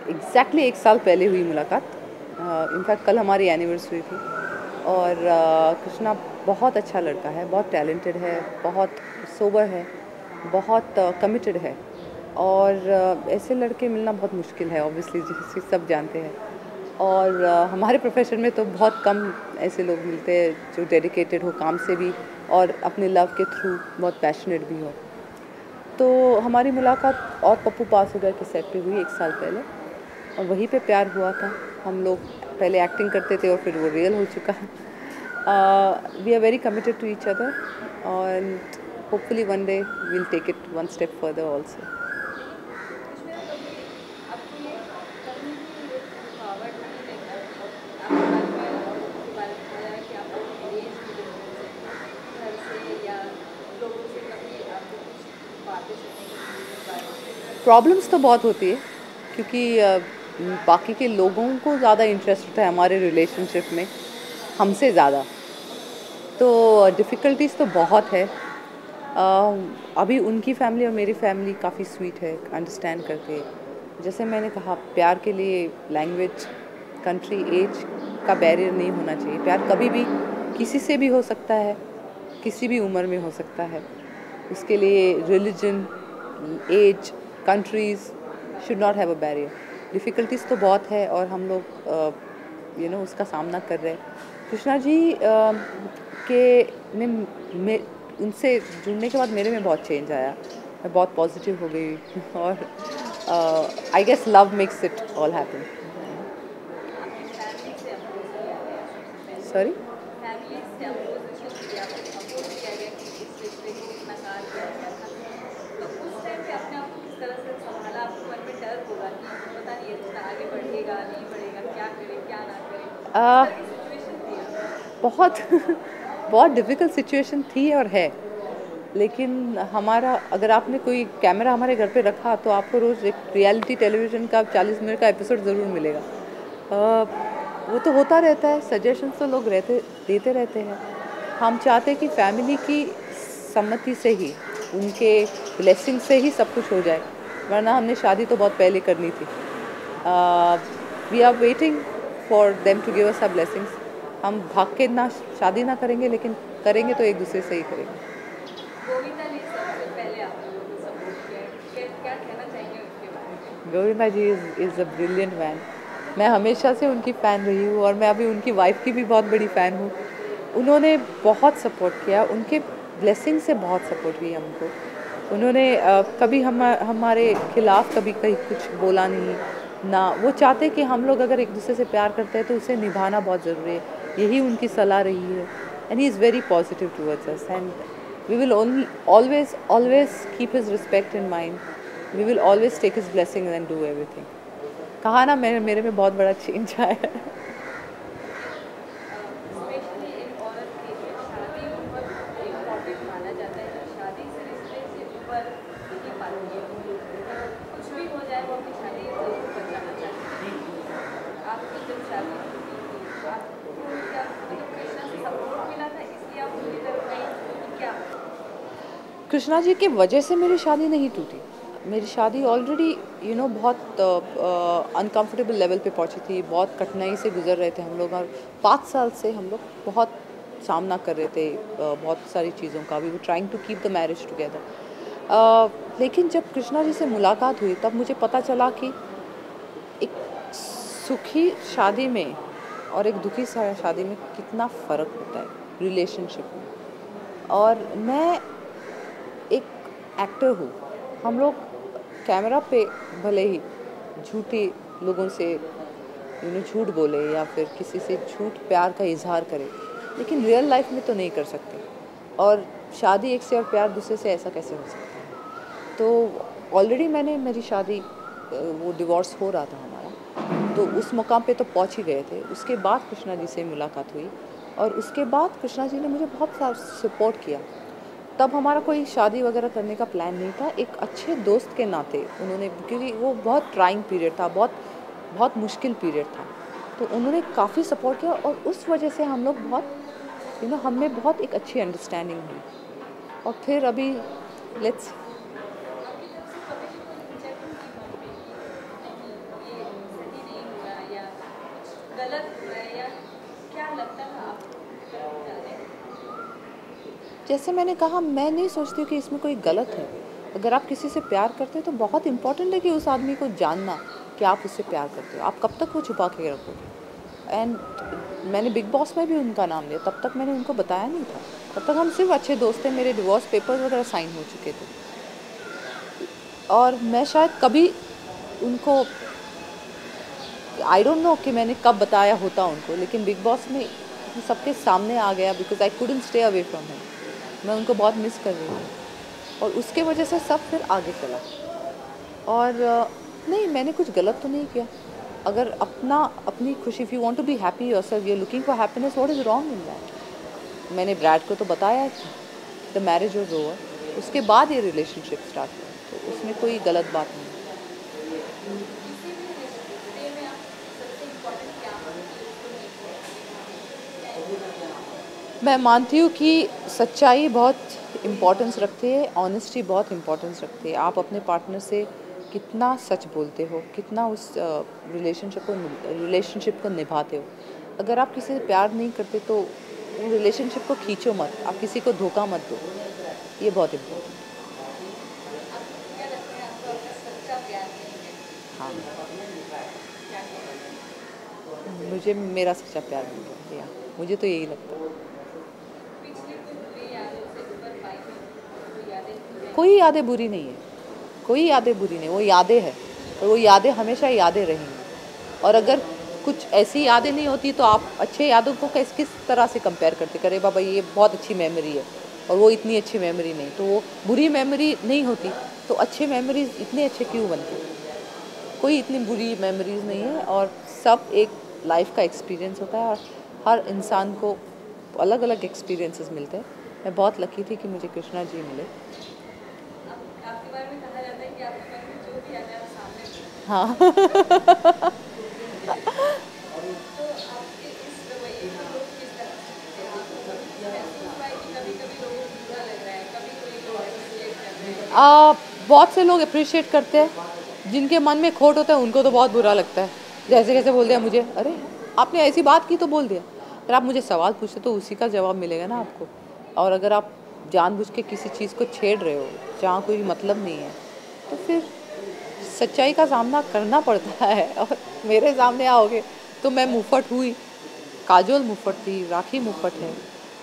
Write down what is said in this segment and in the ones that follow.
Exactly एक साल पहले हुई मुलाकात। इनफैक्ट कल हमारी एनिवर्सरी थी। और कृष्णा बहुत अच्छा लड़का है, बहुत टैलेंटेड है, बहुत सोबर है, बहुत कमिटेड है। और ऐसे लड़के मिलना बहुत मुश्किल है, ऑब्वियसली, जिसे सब जानते हैं। और हमारे प्रोफेशन में तो बहुत कम ऐसे लोग मिलते हैं जो डेडिकेटेड हो काम से भी और अपने लव के थ्रू बहुत पैशनेट भी हो। तो हमारी मुलाकात और पप्पू पास हो गया के सेट पे हुई एक साल पहले, और वहीं पे प्यार हुआ था। हम लोग पहले एक्टिंग करते थे और फिर वो रियल हो चुका है। We are very committed to each other और hopefully one day we'll take it one step further also. Problems तो बहुत होती है क्योंकि बाकी के लोगों को ज़्यादा इंटरेस्ट होता है हमारे रिलेशनशिप में हमसे ज़्यादा। तो डिफ़िकल्टीज़ तो बहुत है। अभी उनकी फैमिली और मेरी फैमिली काफ़ी स्वीट है, अंडरस्टैंड करते हैं। जैसे मैंने कहा, प्यार के लिए लैंग्वेज, कंट्री, एज का बैरियर नहीं होना चाहिए। प्यार कभी भी किसी से भी हो सकता है, किसी भी उम्र में हो सकता है। उसके लिए religion, age, countries should not have a barrier. Difficulties तो बहुत है और हम लोग उसका सामना कर रहे हैं। कृष्णा जी में उनसे जुड़ने के बाद मेरे में बहुत चेंज आया। मैं बहुत पॉजिटिव हो गई और I guess love makes it all happen. Sorry. बहुत बहुत डिफ़िकल्ट सिचुएशन थी और है। लेकिन हमारा, अगर आपने कोई कैमरा हमारे घर पे रखा तो आपको रोज़ एक रियलिटी टेलीविज़न का 40 मिनट का एपिसोड ज़रूर मिलेगा। वो तो होता रहता है, सजेशंस तो लोग देते रहते हैं। हम चाहते हैं कि फैमिली की सम्मति से ही, उनके ब्लेसिंग से ही सब कुछ हो जाए, वरना हमने शादी तो बहुत पहले करनी थी। We are waiting for them to give us a blessings. हम भाग के ना शादी ना करेंगे, लेकिन करेंगे तो एक दूसरे से ही करेंगे। गोविंदा जी इज़ अ ब्रिलियंट मैन। मैं हमेशा से उनकी फ़ैन रही हूँ और मैं अभी उनकी वाइफ़ की भी बहुत बड़ी फ़ैन हूँ। उन्होंने बहुत सपोर्ट किया, उनके ब्लेसिंग से बहुत सपोर्ट किया हमको। उन्होंने कभी हमारे खिलाफ़ कभी कहीं कुछ बोला नहीं ना। वो चाहते कि हम लोग अगर एक दूसरे से प्यार करते हैं तो उसे निभाना बहुत ज़रूरी है। यही उनकी सलाह रही है। And he is very positive towards us and we will always keep his respect in mind. We will always take his blessing and do everything. कहा ना, मेरे में बहुत बड़ा चेंज आया है। कृष्णा जी की वजह से मेरी शादी नहीं टूटी। मेरी शादी ऑलरेडी बहुत अनकंफर्टेबल लेवल पे पहुंची थी। बहुत कठिनाई से गुजर रहे थे हम लोग और 5 साल से हम लोग बहुत सामना कर रहे थे बहुत सारी चीज़ों का। We were trying to keep the marriage together. लेकिन जब कृष्णा जी से मुलाकात हुई तब मुझे पता चला कि एक सुखी शादी में और एक दुखी शादी में कितना फ़र्क होता है रिलेशनशिप में। और मैं एक एक्टर हूँ। हम लोग कैमरा पे भले ही झूठी लोगों से झूठ बोले या फिर किसी से झूठ प्यार का इजहार करें, लेकिन रियल लाइफ में तो नहीं कर सकते। और शादी एक से और प्यार दूसरे से, ऐसा कैसे हो सकता है। तो ऑलरेडी मेरी शादी, वो डिवोर्स हो रहा था हमारा, तो उस मुकाम पे तो पहुंच ही गए थे। उसके बाद कृष्णा जी से मुलाकात हुई और उसके बाद कृष्णा जी ने मुझे बहुत सारा सपोर्ट किया। तब हमारा कोई शादी वगैरह करने का प्लान नहीं था। एक अच्छे दोस्त के नाते उन्होंने, क्योंकि वो बहुत ट्राइंग पीरियड था, बहुत बहुत मुश्किल पीरियड था, तो उन्होंने काफ़ी सपोर्ट किया और उस वजह से हम लोग बहुत हम में बहुत एक अच्छी अंडरस्टैंडिंग हुई। और फिर अभी लेट्स जैसे मैंने कहा, मैं नहीं सोचती हूँ कि इसमें कोई गलत है। अगर आप किसी से प्यार करते हैं तो बहुत इम्पोर्टेंट है कि उस आदमी को जानना कि आप उससे प्यार करते हो। आप कब तक वो छुपा के रखोगे? एंड मैंने बिग बॉस में भी उनका नाम लिया, तब तक मैंने उनको बताया नहीं था। तब तक हम सिर्फ अच्छे दोस्त थे, मेरे डिवोर्स पेपर्स वगैरह साइन हो चुके थे और मैं शायद कभी उनको, आई डोंट नो कि मैंने कब बताया होता उनको, लेकिन बिग बॉस में सबके सामने आ गया because I couldn't stay away from him. मैं उनको बहुत मिस कर रही हूँ और उसके वजह से सब फिर आगे चला। और नहीं, मैंने कुछ गलत तो नहीं किया। अगर अपनी खुशी, if you want to be happy yourself, you are looking for happiness, what is wrong in that? मैंने ब्रैड को तो बताया कि द मैरिज वाज ओवर, उसके बाद ये रिलेशनशिप स्टार्ट हुआ, तो उसमें कोई गलत बात नहीं। मैं मानती हूँ कि सच्चाई बहुत इम्पोर्टेंस रखती है, ऑनेस्टी बहुत इम्पोर्टेंस रखती है। आप अपने पार्टनर से कितना सच बोलते हो, कितना उस रिलेशनशिप को निभाते हो। अगर आप किसी से प्यार नहीं करते तो रिलेशनशिप को खींचो मत, आप किसी को धोखा मत दो, ये बहुत इम्पोर्टेंट है। हाँ, मुझे मेरा सच्चा प्यार मिल गया, मुझे तो यही लगता है। कोई यादें बुरी नहीं है, कोई यादें बुरी नहीं, वो यादें हैं और वो यादें हमेशा यादें रहेंगी। और अगर कुछ ऐसी यादें नहीं होती तो आप अच्छे यादों को किस तरह से कंपेयर करते, करे बाबा ये बहुत अच्छी मेमोरी है और वो इतनी अच्छी मेमोरी नहीं, तो वो बुरी मेमोरी नहीं होती, तो अच्छे मेमोरीज इतने अच्छे क्यों बनते? कोई इतनी बुरी मेमोरीज नहीं है और सब एक लाइफ का एक्सपीरियंस होता है और हर इंसान को अलग अलग एक्सपीरियंसेस मिलते हैं। मैं बहुत लकी थी कि मुझे कृष्णा जी मिले। आपके बारे में कहा जाता है कि आपके बारे में जो भी आता है सामने। हाँ। तो आपके इस रवैये को लोग किस तरह से कभी-कभी लोगों को बुरा लग रहा है, कभी कोई लोग अप्रिशिएट कर रहे हैं। बहुत से लोग अप्रिशिएट करते हैं, जिनके मन में खोट होता है उनको तो बहुत बुरा लगता है। जैसे कैसे बोल दिया मुझे, अरे आपने ऐसी बात की तो बोल दिया। अगर आप मुझे सवाल पूछते तो उसी का जवाब मिलेगा ना आपको। और अगर आप जानबूझ के किसी चीज़ को छेड़ रहे हो जहाँ कोई मतलब नहीं है, तो फिर सच्चाई का सामना करना पड़ता है। और मेरे सामने आओगे तो मैं मुफ्फट हुई, काजोल मुफ्फट थी, राखी मुफ्फट है,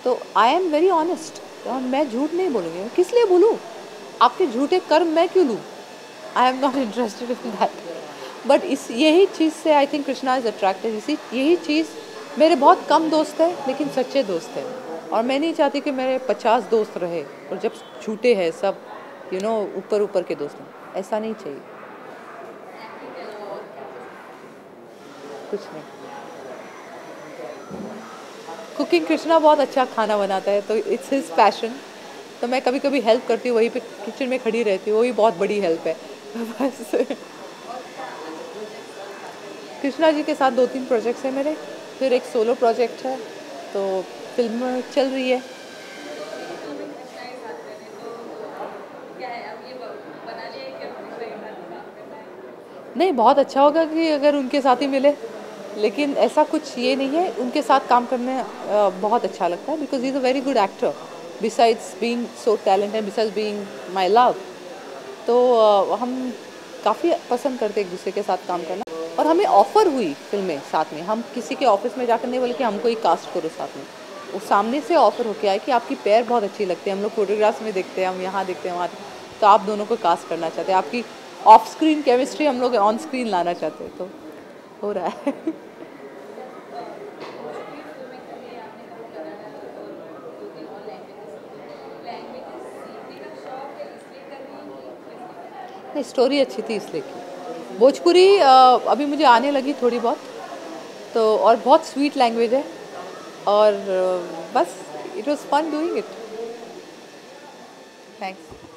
तो आई एम वेरी ऑनेस्ट और मैं झूठ नहीं बोलूँगी। किस लिए बोलूँ? आपके झूठे कर्म मैं क्यों लूँ? I am not interested in that. But इस यही चीज़ से I think Krishna is attractive. यही चीज़, मेरे बहुत कम दोस्त हैं लेकिन सच्चे दोस्त हैं और मैं नहीं चाहती कि मेरे 50 दोस्त रहे और जब झूठे हैं सब, ऊपर ऊपर के दोस्त हैं। ऐसा नहीं चाहिए। कुछ नहीं। कुकिंग, कृष्णा बहुत अच्छा खाना बनाता है तो इट्स हिज पैशन, तो मैं कभी कभी हेल्प करती हूँ, वहीं पे किचन में खड़ी रहती हूँ, वही बहुत बड़ी हेल्प है। बस कृष्णा जी के साथ 2-3 प्रोजेक्ट्स हैं मेरे, फिर एक सोलो प्रोजेक्ट है, तो फिल्म चल रही है। नहीं, बहुत अच्छा होगा कि अगर उनके साथ ही मिले, लेकिन ऐसा कुछ ये नहीं है। उनके साथ काम करने बहुत अच्छा लगता है because he is a very good actor besides being so talented, besides being my love. तो हम काफ़ी पसंद करते एक दूसरे के साथ काम करना। और हमें ऑफ़र हुई फिल्में साथ में, हम किसी के ऑफिस में जाकर नहीं बोले कि हमको ही कास्ट करो साथ में। वो सामने से ऑफ़र होके आए कि आपकी पैर बहुत अच्छी लगती है, हम लोग फोटोग्राफ्स में देखते हैं, हम यहाँ देखते हैं, वहाँ, तो आप दोनों को कास्ट करना चाहते हैं, आपकी ऑफ स्क्रीन केमिस्ट्री हम लोग ऑन स्क्रीन लाना चाहते हैं, तो हो रहा है। नहीं, स्टोरी अच्छी थी इसलिए की। भोजपुरी अभी मुझे आने लगी थोड़ी बहुत, तो और बहुत स्वीट लैंग्वेज है और बस it was fun doing it. Thanks.